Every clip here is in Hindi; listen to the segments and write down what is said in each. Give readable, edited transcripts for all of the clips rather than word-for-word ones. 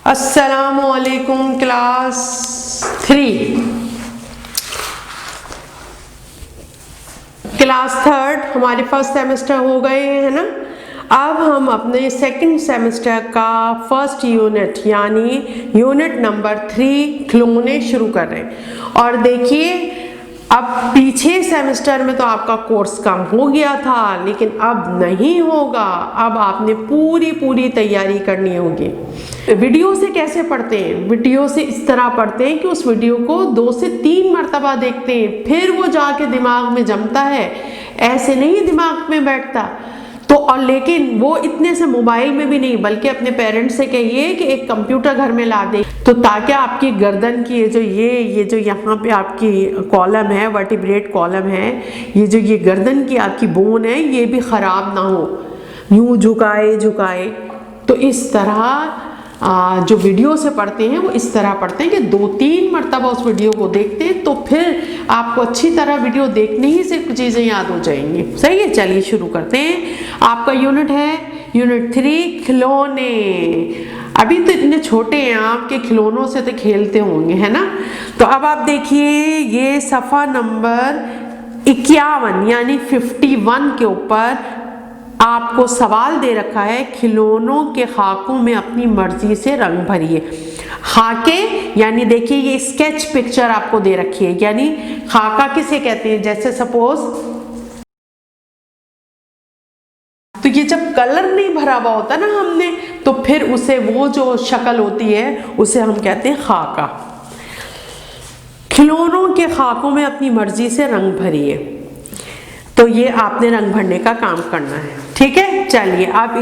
अस्सलामुअलैकुम क्लास 3 क्लास थर्ड हमारे फर्स्ट सेमेस्टर हो गए हैं ना। अब हम अपने सेकंड सेमेस्टर का फर्स्ट यूनिट यानी यूनिट नंबर 3 खिलौने शुरू कर रहे हैं। और देखिए अब पीछे सेमेस्टर में तो आपका कोर्स कम हो गया था, लेकिन अब नहीं होगा। अब आपने पूरी तैयारी करनी होगी। वीडियो से कैसे पढ़ते हैं? वीडियो से इस तरह पढ़ते हैं कि उस वीडियो को 2 से 3 मरतबा देखते हैं, फिर वो जाके दिमाग में जमता है। ऐसे नहीं दिमाग में बैठता तो। और लेकिन वो इतने से मोबाइल में भी नहीं, बल्कि अपने पेरेंट्स से कहिए कि एक कंप्यूटर घर में ला दे, तो ताकि आपकी गर्दन की ये जो यहाँ पे आपकी कॉलम है, वर्टिब्रेट कॉलम है, ये गर्दन की आपकी बोन है, ये भी ख़राब ना हो। यूँ झुकाए तो इस तरह जो वीडियो से पढ़ते हैं वो इस तरह पढ़ते हैं कि 2-3 मरतबा उस वीडियो को देखते हैं, तो फिर आपको अच्छी तरह वीडियो देखने ही से कुछ चीज़ें याद हो जाएंगी। सही है, चलिए शुरू करते हैं। आपका यूनिट है यूनिट 3 खिलौने। अभी तो इतने छोटे हैं आपके, खिलौनों से तो खेलते होंगे, है ना। तो अब आप देखिए ये सफ़ा नंबर 51 यानी 51 के ऊपर आपको सवाल दे रखा है, खिलौनों के खाकों में अपनी मर्जी से रंग भरिए। खाके यानी देखिए ये स्केच पिक्चर आपको दे रखी है, यानी खाका किसे कहते हैं? जैसे सपोज तो ये जब कलर नहीं भरा हुआ होता ना हमने, तो फिर उसे वो जो शक्ल होती है उसे हम कहते हैं खाका। खिलौनों के खाकों में अपनी मर्जी से रंग भरिए, तो ये आपने रंग भरने का काम करना है, ठीक है। चलिए अब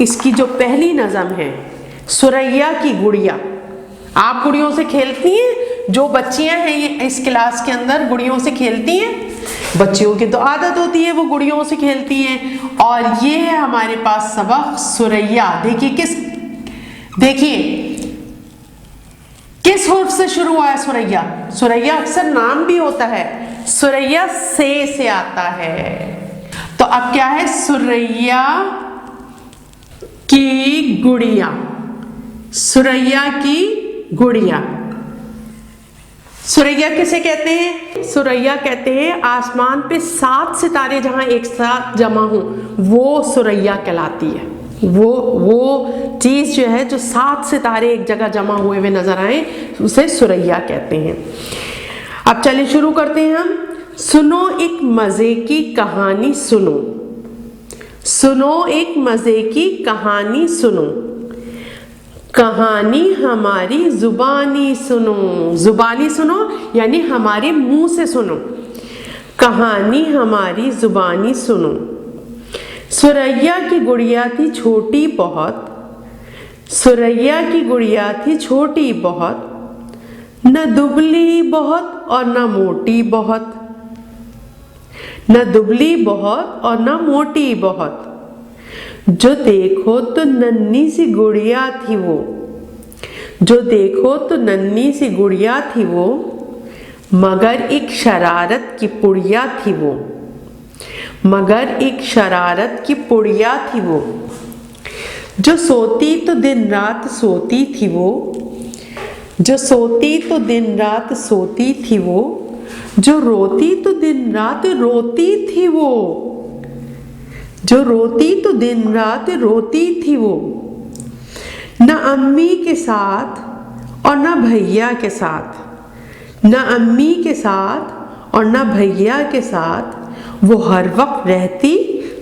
इसकी जो पहली नज़म है, सुरैया की गुड़िया। आप गुड़ियों से खेलती हैं? जो बच्चियां हैं ये इस क्लास के अंदर गुड़ियों से खेलती हैं? बच्चियों की तो आदत होती है वो गुड़ियों से खेलती हैं। और ये है हमारे पास सबक सुरैया। देखिए किस हुर्फ से शुरू हुआ है सुरैया? सुरैया अक्सर नाम भी होता है, सुरैया से आता है। तो अब क्या है? सुरैया की गुड़िया। सुरैया की गुड़िया। सुरैया किसे कहते हैं? सुरैया कहते हैं आसमान पे 7 सितारे जहां एक साथ जमा हो, वो सुरैया कहलाती है। वो चीज जो है, जो 7 सितारे एक जगह जमा हुए हुए नजर आए, उसे सुरैया कहते हैं। अब चलिए शुरू करते हैं हम। सुनो एक मजे की कहानी सुनो। सुनो एक मजे की कहानी सुनो। कहानी हमारी जुबानी सुनो। जुबानी सुनो यानी हमारे मुंह से सुनो। कहानी हमारी जुबानी सुनो। सुरैया की गुड़िया थी छोटी बहुत। सुरैया की गुड़िया थी छोटी बहुत, न दुबली बहुत और न मोटी बहुत। न दुबली बहुत और न मोटी बहुत। जो देखो तो नन्ही सी गुड़िया थी वो। जो देखो तो नन्ही सी गुड़िया थी वो, मगर एक शरारत की पुड़िया थी वो। मगर एक शरारत की पुड़िया थी वो। जो सोती तो दिन रात सोती थी वो। जो सोती तो दिन रात सोती थी वो। जो रोती तो दिन रात रोती थी वो। जो रोती तो दिन रात रोती थी वो। न अम्मी के साथ और न भैया के साथ। न अम्मी के साथ और न भैया के साथ, वो हर वक्त रहती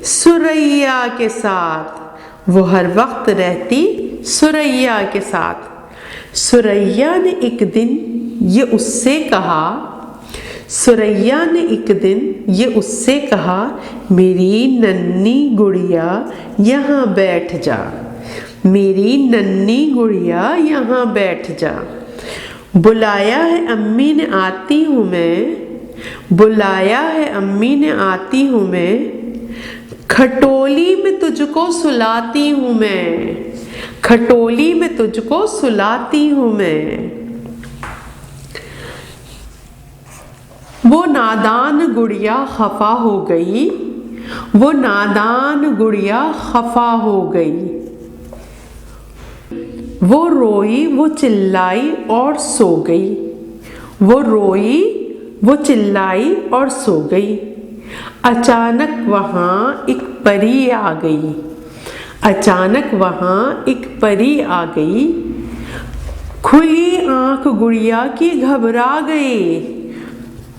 सुरैया के साथ। वो हर वक्त रहती सुरैया के साथ। सुरैया ने एक दिन ये उससे कहा। सुरैया ने एक दिन ये उससे कहा, मेरी नन्ही गुड़िया यहाँ बैठ जा। मेरी नन्ही गुड़िया यहाँ बैठ जा। बुलाया है अम्मी ने आती हूँ मैं। बुलाया है अम्मी ने आती हूँ मैं। खटोली में तुझको सुलाती हूँ मैं। खटोली में तुझको सुलाती हूँ मैं। वो नादान गुड़िया खफा हो गई। वो नादान गुड़िया खफा हो गई। वो रोई, वो चिल्लाई और सो गई। वो रोई, वो चिल्लाई और सो गई। अचानक वहाँ एक परी आ गई। अचानक वहाँ एक परी आ गई। खुली आंख गुड़िया की घबरा गई।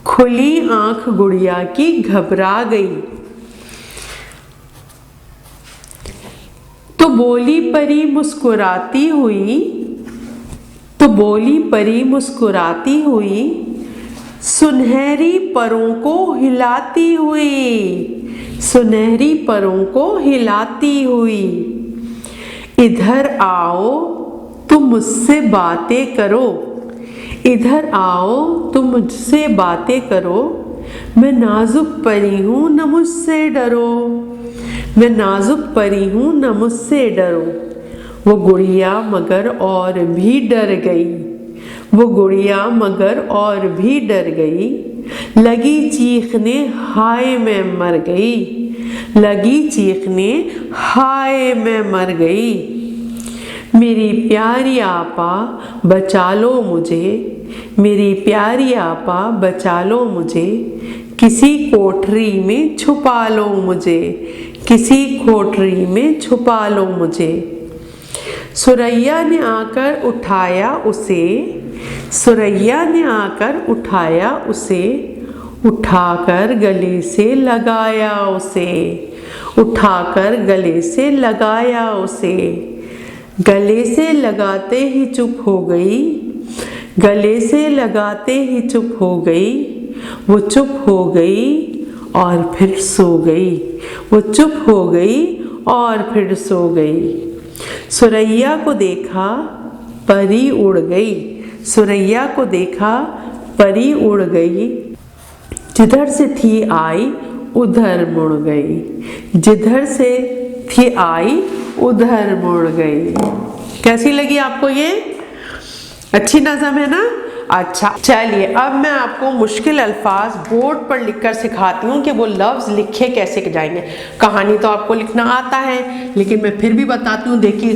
खुली आंख गुड़िया की घबरा गई। तो बोली परी मुस्कुराती हुई। तो बोली परी मुस्कुराती हुई, सुनहरी परों को हिलाती हुई। सुनहरी परों को हिलाती हुई। इधर आओ तुम मुझसे बातें करो। इधर आओ तुम मुझसे बातें करो। मैं नाजुक परी हूँ न मुझसे डरो। मैं नाजुक परी हूँ न मुझसे डरो। वो गुड़िया मगर और भी डर गई। वो गुड़िया मगर और भी डर गई। लगी चीखने हाय मैं मर गई। लगी चीखने हाय मैं मर गई। मेरी प्यारी आपा बचा लो मुझे। मेरी प्यारी आपा बचा लो मुझे। किसी कोठरी में छुपा लो मुझे। किसी कोठरी में छुपा लो मुझे। सुरैया ने आकर उठाया उसे। सुरैया ने आकर उठाया उसे। उठाकर गले से लगाया उसे। उठाकर गले से लगाया उसे। गले से लगाते ही चुप हो गई। गले से लगाते ही चुप हो गई। वो चुप हो गई और फिर सो गई। वो चुप हो गई और फिर सो गई। सुरैया को देखा परी उड़ गई। सुरैया को देखा परी उड़ गई। जिधर से थी आई उधर मुड़ गई। जिधर से थी आई उधर मुड़ गई। कैसी लगी आपको ये? अच्छी नज़म है ना? अच्छा चलिए, अब मैं आपको मुश्किल अल्फाज बोर्ड पर लिखकर सिखाती हूँ कि वो लफ्ज़ लिखे कैसे जाएंगे। कहानी तो आपको लिखना आता है, लेकिन मैं फिर भी बताती हूँ। देखिए,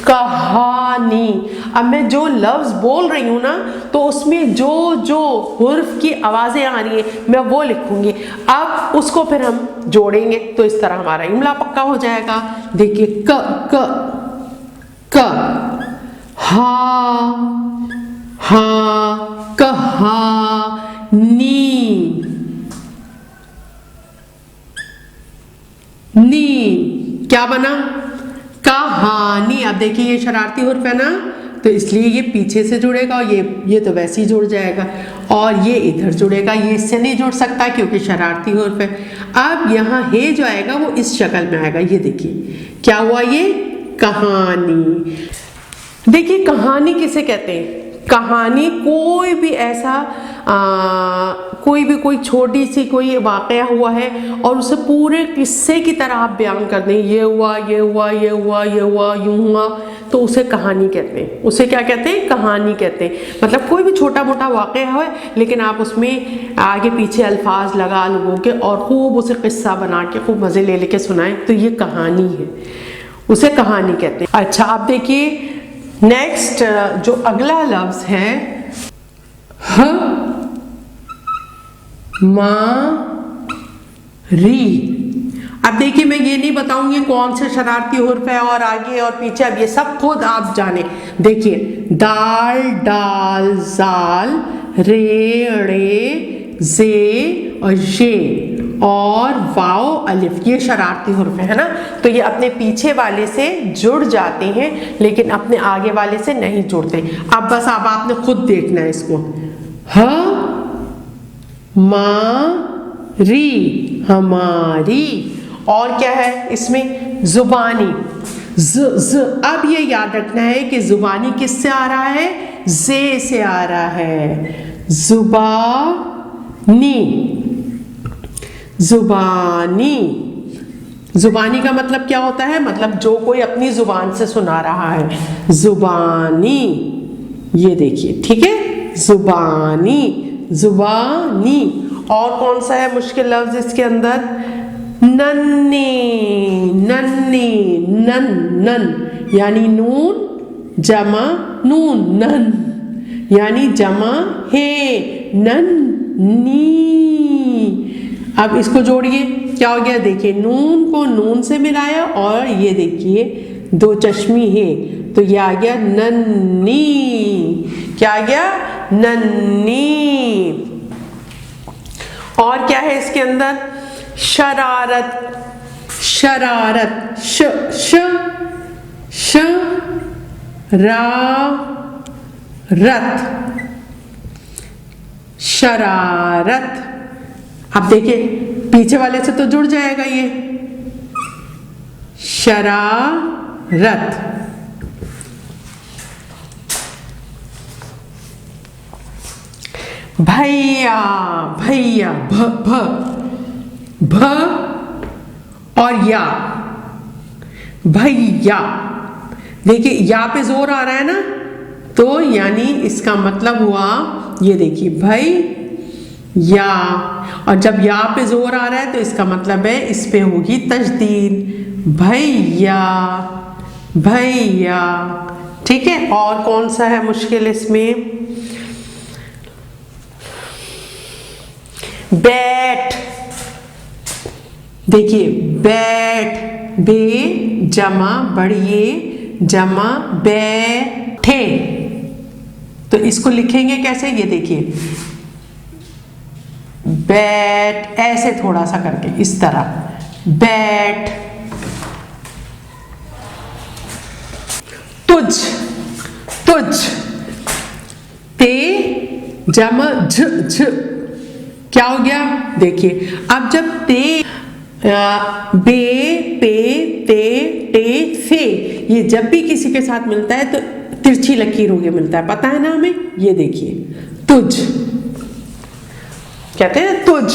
कहानी। अब मैं जो लफ्ज़ बोल रही हूँ ना, तो उसमें जो जो हुर्फ की आवाज़ें आ रही हैं मैं वो लिखूँगी। अब उसको फिर हम जोड़ेंगे तो इस तरह हमारा इमला पक्का हो जाएगा। देखिए, क हा कहानी। नी क्या बना? कहानी। अब देखिए, ये शरारती हुर्फ है ना, तो इसलिए ये पीछे से जुड़ेगा और ये तो वैसे ही जुड़ जाएगा, और ये इधर जुड़ेगा। ये इससे नहीं जुड़ सकता क्योंकि शरारती हुर्फ है। अब यहाँ हे जो आएगा वो इस शक्ल में आएगा। ये देखिए क्या हुआ, ये कहानी। देखिए, कहानी किसे कहते हैं? कहानी कोई भी ऐसा कोई छोटी सी कोई वाक़या हुआ है और उसे पूरे किस्से की तरह आप बयान कर दें, ये हुआ, ये हुआ, ये हुआ, ये हुआ, यूँ हुआ, तो उसे कहानी कहते हैं। उसे क्या कहते हैं? कहानी कहते हैं। मतलब कोई भी छोटा मोटा वाक़या है, लेकिन आप उसमें आगे पीछे अल्फाज लगा लोगे और खूब उसे किस्सा बना के खूब मज़े ले लेके सुनाएं, तो ये कहानी है। उसे कहानी कहते हैं। अच्छा, आप देखिए नेक्स्ट जो अगला लफ्ज है, री। अब देखिए, मैं ये नहीं बताऊंगी कौन से शरारती हुर्फ है और आगे और पीछे, अब ये सब खुद आप जाने। देखिए, दाल, डाल, जाल, रे, रे, जे और ये, और वाओ, अलिफ, ये शरारती हुर्फ है ना। तो ये अपने पीछे वाले से जुड़ जाते हैं लेकिन अपने आगे वाले से नहीं जुड़ते। अब बस अब आपने खुद देखना है इसको। री, हमारी। और क्या है इसमें? जुबानी, ज। अब ये याद रखना है कि जुबानी किससे आ रहा है? जे से आ रहा है। जुबानी, जुबानी। जुबानी का मतलब क्या होता है? मतलब जो कोई अपनी जुबान से सुना रहा है, जुबानी। ये देखिए, ठीक है, जुबानी, जुबानी। और कौन सा है मुश्किल लफ्ज इसके अंदर? नन्नी, नन्नी, नन, नन, यानी नून जमा नून नन, यानी जमा है नन नी। अब इसको जोड़िए, क्या हो गया? देखिए नून को नून से मिलाया और ये देखिए दो चश्मी है तो ये आ गया नन्नी। क्या आ गया? नन्नी। और क्या है इसके अंदर? शरारत, शरारत, श श श रा रत, शरारत। अब देखिए पीछे वाले से तो जुड़ जाएगा ये, शरारत। भैया, भैया, भ भ भ और या, भैया। देखिए या पे जोर आ रहा है ना, तो यानी इसका मतलब हुआ, ये देखिए भाई या, और जब या पे जोर आ रहा है तो इसका मतलब है इस पे होगी तजदीद, भैया, भैया। ठीक है, और कौन सा है मुश्किल इसमें? बैट। देखिए बैट, बे जमा बढ़िए जमा बैठे, तो इसको लिखेंगे कैसे? ये देखिए बैट, ऐसे थोड़ा सा करके इस तरह, बैट। तुझ, तुझ, ते जमा झ झ, क्या हो गया? देखिए अब जब ते, बे पे ते टे से, ये जब भी किसी के साथ मिलता है तो तिरछी लकीर होके मिलता है, पता है ना हमें? ये देखिए तुझ कहते हैं, तुझ।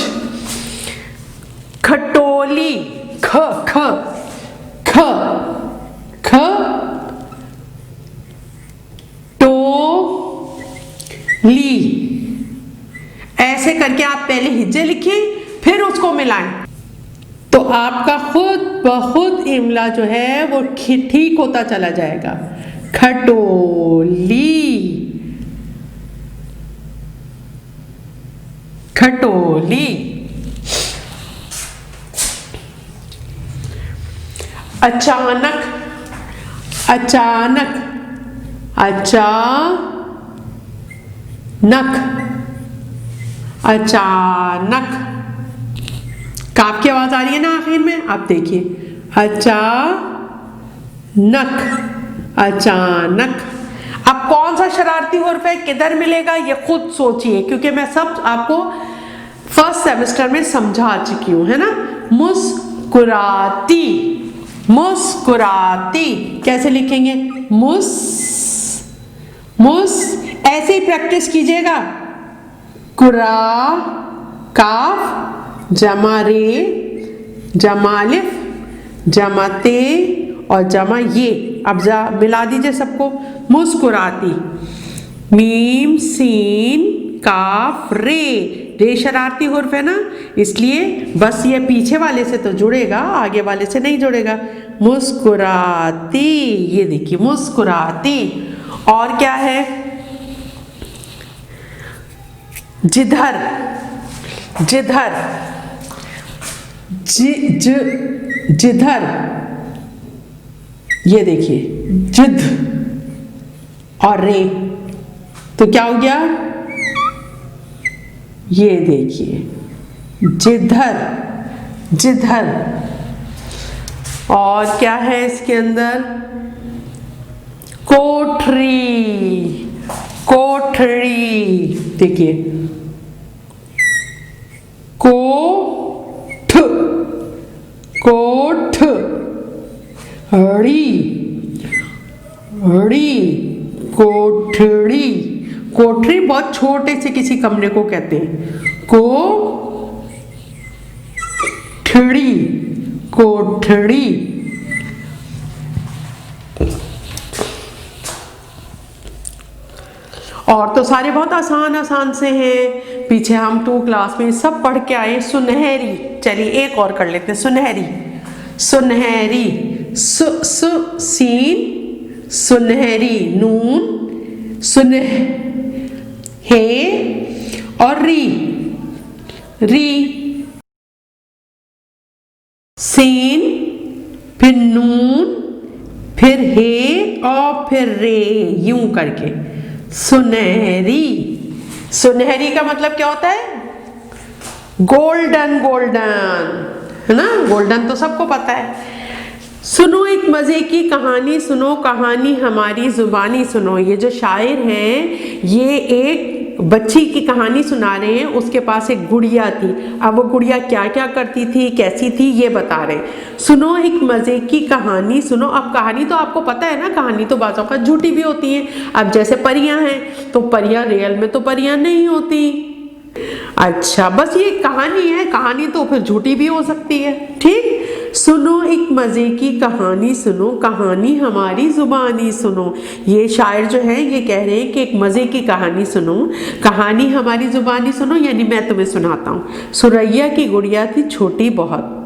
खटोली, ख ख ख ख टो ली। ऐसे करके आप पहले हिज्जे लिखिए फिर उसको मिलाएं, तो आपका खुद बहुत इमला जो है वो ठीक होता चला जाएगा। खटोली, खटोली। अचानक, अचानक, अचानक, अचानक। काफ की आवाज आ रही है ना आखिर में? आप देखिए अचानक, अचानक। अब कौन सा शरारती हुर्फ है, किधर मिलेगा, ये खुद सोचिए, क्योंकि मैं सब आपको फर्स्ट सेमेस्टर में समझा चुकी हूं, है ना। मुस्कुराती, मुस्कुराती कैसे लिखेंगे? मुस, मुस, ऐसे ही प्रैक्टिस कीजिएगा। कुरा, काफ, जमा रे, जमालिफ, जमाते और जमा ये। अब मिला दीजिए सबको। मुस्कुराती, मीम सीन काफ रे, रे शरारती हुर्फ है ना, इसलिए बस ये पीछे वाले से तो जुड़ेगा, आगे वाले से नहीं जुड़ेगा। मुस्कुराती, ये देखिए मुस्कुराती। और क्या है? जिधर, जिधर, जिधर, ये देखिए जिद और रे, तो क्या हो गया? ये देखिए जिधर, जिधर। और क्या है इसके अंदर? कोठरी, कोठरी। देखिए कोठ, कोठ, हड़ी, हड़ी, कोठड़ी। कोठरी बहुत छोटे से किसी कमरे को कहते हैं, कोठड़ी, कोठड़ी। और तो सारे बहुत आसान आसान से हैं, पीछे हम 2 क्लास में सब पढ़ के आए। सुनहरी, चलिए एक और कर लेते हैं। सुनहरी, सुनहरी, सु सु सीन सुनहरी, नून, सुनह हे और री, री, सीन, फिर नून, फिर हे और फिर रे, यूं करके सुनहरी। सुनहरी का मतलब क्या होता है? गोल्डन, गोल्डन, है ना? गोल्डन तो सबको पता है। सुनो एक मजे की कहानी सुनो, कहानी हमारी जुबानी सुनो। ये जो शायर हैं ये एक बच्ची की कहानी सुना रहे हैं। उसके पास एक गुड़िया थी। अब वो गुड़िया क्या क्या करती थी, कैसी थी, ये बता रहे हैं। सुनो एक मजे की कहानी सुनो। अब कहानी तो आपको पता है ना, कहानी तो बातों का झूठी भी होती है। अब जैसे परियां हैं तो परियां रियल में तो परियां नहीं होती। अच्छा, बस ये कहानी है, कहानी तो फिर झूठी भी हो सकती है। ठीक, सुनो एक मजे की कहानी सुनो, कहानी हमारी जुबानी सुनो। ये शायर जो है ये कह रहे हैं कि एक मजे की कहानी सुनो, कहानी हमारी जुबानी सुनो, यानी मैं तुम्हें सुनाता हूँ। सुरैया की गुड़िया थी छोटी बहुत।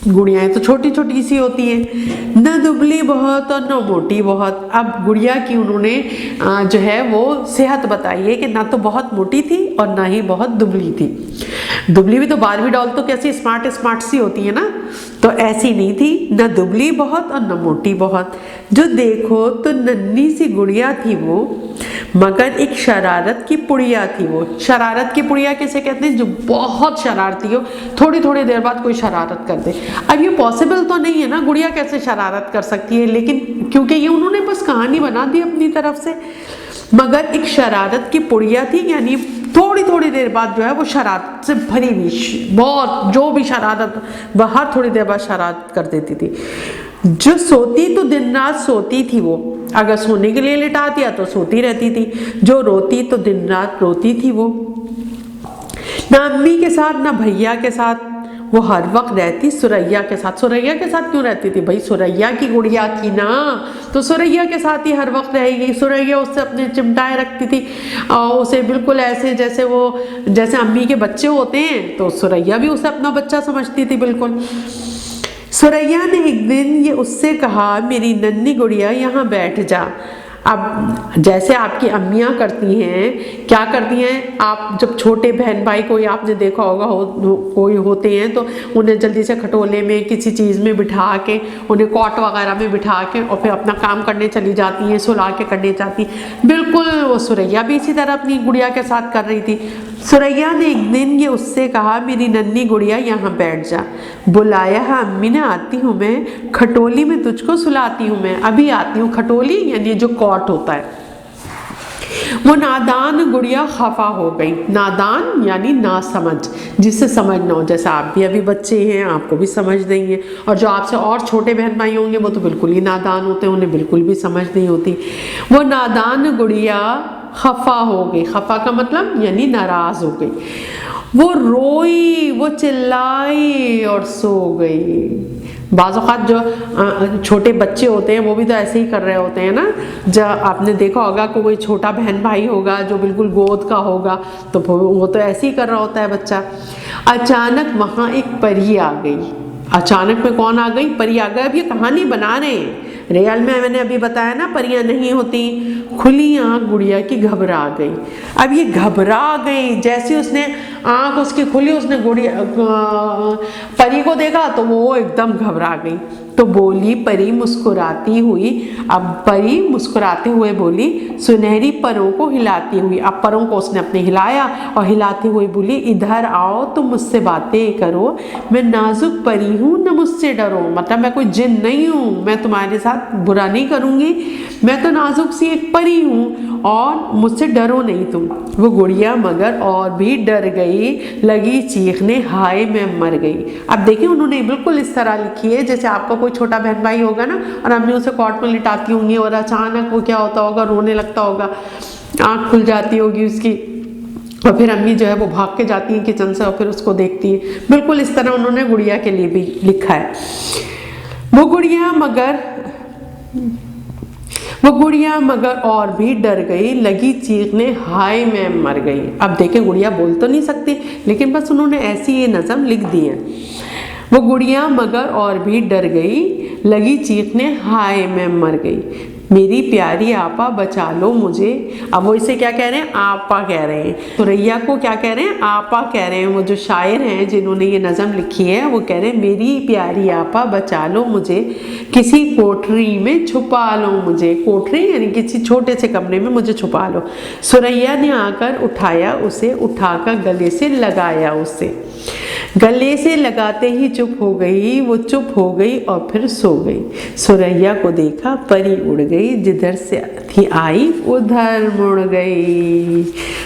गुड़ियाएं तो छोटी छोटी सी होती हैं, न दुबली बहुत और न मोटी बहुत। अब गुड़िया की उन्होंने जो है वो सेहत बताई है कि ना तो बहुत मोटी थी और ना ही बहुत दुबली थी। दुबली भी तो बारबी डॉल तो कैसी स्मार्ट स्मार्ट सी होती है ना, तो ऐसी नहीं थी, न दुबली बहुत और न मोटी बहुत। जो देखो तो नन्ही सी गुड़िया थी वो, मगर एक शरारत की पुड़िया थी वो। शरारत की पुड़िया किसे कहते हैं? जो बहुत शरारती हो, थोड़ी थोड़ी देर बाद कोई शरारत कर दे। अब ये पॉसिबल तो नहीं है ना, गुड़िया कैसे शरारत कर सकती है, लेकिन क्योंकि ये उन्होंने बस कहानी बना दी अपनी तरफ से। मगर एक शरारत की पुड़िया थी, यानी थोड़ी थोड़ी देर बाद जो है वो शरारत से भरी हुई, बहुत जो भी शरारत बाहर थोड़ी देर बाद शरारत कर देती थी। जो सोती तो दिन रात सोती थी वो, अगर सोने के लिए लिटा दिया तो सोती रहती थी। जो रोती तो दिन रात रोती थी वो। ना अम्मी के साथ ना भैया के साथ, वो हर वक्त रहती सुरैया के साथ। सुरैया के साथ क्यों रहती थी भाई? सुरैया की गुड़िया थी ना, तो सुरैया के साथ ही हर वक्त रहेगी। सुरैया उससे अपने चिमटाए रखती थी और उसे बिल्कुल ऐसे जैसे अम्मी के बच्चे होते हैं, तो सुरैया भी उसे अपना बच्चा समझती थी बिल्कुल। सुरैया ने एक दिन ये उससे कहा, मेरी नन्ही गुड़िया यहाँ बैठ जा। अब जैसे आपकी अम्मियाँ करती हैं, क्या करती हैं, आप जब छोटे बहन भाई कोई आपने देखा होगा कोई होते हैं तो उन्हें जल्दी से खटोले में किसी चीज़ में बिठा के, उन्हें कॉट वगैरह में बिठा के और फिर अपना काम करने चली जाती हैं, सुला के करने जाती। बिल्कुल वो सुरैया भी इसी तरह अपनी गुड़िया के साथ कर रही थी। सुरैया ने एक दिन ये उससे कहा, मेरी नन्ही गुड़िया यहाँ बैठ जा। बुलाया है अम्मी ने, आती हूँ मैं, खटोली में तुझको सुलाती हूँ मैं, अभी आती हूँ। खटोली यानी जो कॉट होता है। वो नादान गुड़िया खफा हो गई। नादान यानी ना समझ, जिससे समझ ना हो। जैसे आप भी अभी बच्चे हैं, आपको भी समझ नहीं है, और जो आपसे और छोटे बहन भाई होंगे वो तो बिल्कुल ही नादान होते हैं, उन्हें बिल्कुल भी समझ नहीं होती। वो नादान गुड़िया खफा हो गई। खफा का मतलब यानी नाराज हो गई। वो रोई, वो चिल्लाई और सो गई। बाज़ औक़ात जो छोटे बच्चे होते हैं वो भी तो ऐसे ही कर रहे होते हैं ना। जब आपने देखा होगा कोई छोटा बहन भाई होगा जो बिल्कुल गोद का होगा, तो वो तो ऐसे ही कर रहा होता है बच्चा। अचानक वहाँ एक परी आ गई। अचानक में कौन आ गई? परी आ गई। अब ये कहानी बना रहे हैं, रियल में मैंने अभी बताया ना परियां नहीं होती। खुली आँख गुड़िया की घबरा गई। अब ये घबरा गई, जैसे उसने आँख उसकी खुली, उसने गुड़िया परी को देखा तो वो एकदम घबरा गई। तो बोली परी मुस्कुराती हुई। अब परी मुस्कुराते हुए बोली, सुनहरी परों को हिलाती हुई। अब परों को उसने अपने हिलाया और हिलाती हुई बोली, इधर आओ तुम मुझसे बातें करो, मैं नाजुक परी हूँ न मुझसे डरो। मतलब मैं कोई जिन नहीं हूँ, मैं तुम्हारे साथ बुरा नहीं करूँगी, मैं तो नाजुक सी एक परी हूँ और मुझसे डरो नहीं तुम। वो गुड़िया मगर और भी डर गई, लगी चीखने, हाय मैं मर गई। अब देखिए उन्होंने बिल्कुल इस तरह लिखी है जैसे आपका कोई छोटा बहन भाई होगा ना और अम्मी उसे कॉट में लिटाती होंगी और अचानक वो क्या होता होगा, रोने लगता होगा, आँख खुल जाती होगी उसकी, और फिर अम्मी जो है वो भाग के जाती हैं किचन से और फिर उसको देखती है। बिल्कुल इस तरह उन्होंने गुड़िया के लिए भी लिखा है। वो गुड़िया मगर और भी डर गई, लगी चीखने, हाय मैं मर गई। अब देखें गुड़िया बोल तो नहीं सकती, लेकिन बस उन्होंने ऐसी ये नज़म लिख दी है। वो गुड़िया मगर और भी डर गई, लगी चीखने, हाय मैं मर गई। मेरी प्यारी आपा बचा लो मुझे। अब वो इसे क्या कह रहे हैं, आपा कह रहे हैं। सुरैया को क्या कह रहे हैं, आपा कह रहे हैं। वो जो शायर हैं जिन्होंने ये नज़म लिखी है वो कह रहे हैं मेरी प्यारी आपा बचा लो मुझे, किसी कोठरी में छुपा लो मुझे। कोठरी यानी किसी छोटे से कमरे में मुझे छुपा लो। सुरैया ने आकर उठाया उसे, उठाकर गले से लगाया उसे। गले से लगाते ही चुप हो गई, वो चुप हो गई और फिर सो गई। सुरैया को देखा परी उड़ गई, जिधर से थी आई उधर मुड़ गई।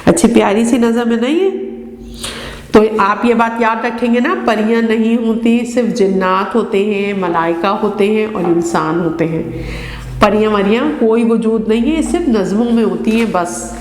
अच्छी प्यारी सी नज़म है ना ये। तो आप ये बात याद रखेंगे ना, परियां नहीं होती, सिर्फ जिन्नात होते हैं, मलाइका होते हैं और इंसान होते हैं। परियां वरियां कोई वजूद नहीं है, सिर्फ नज़मों में होती हैं बस।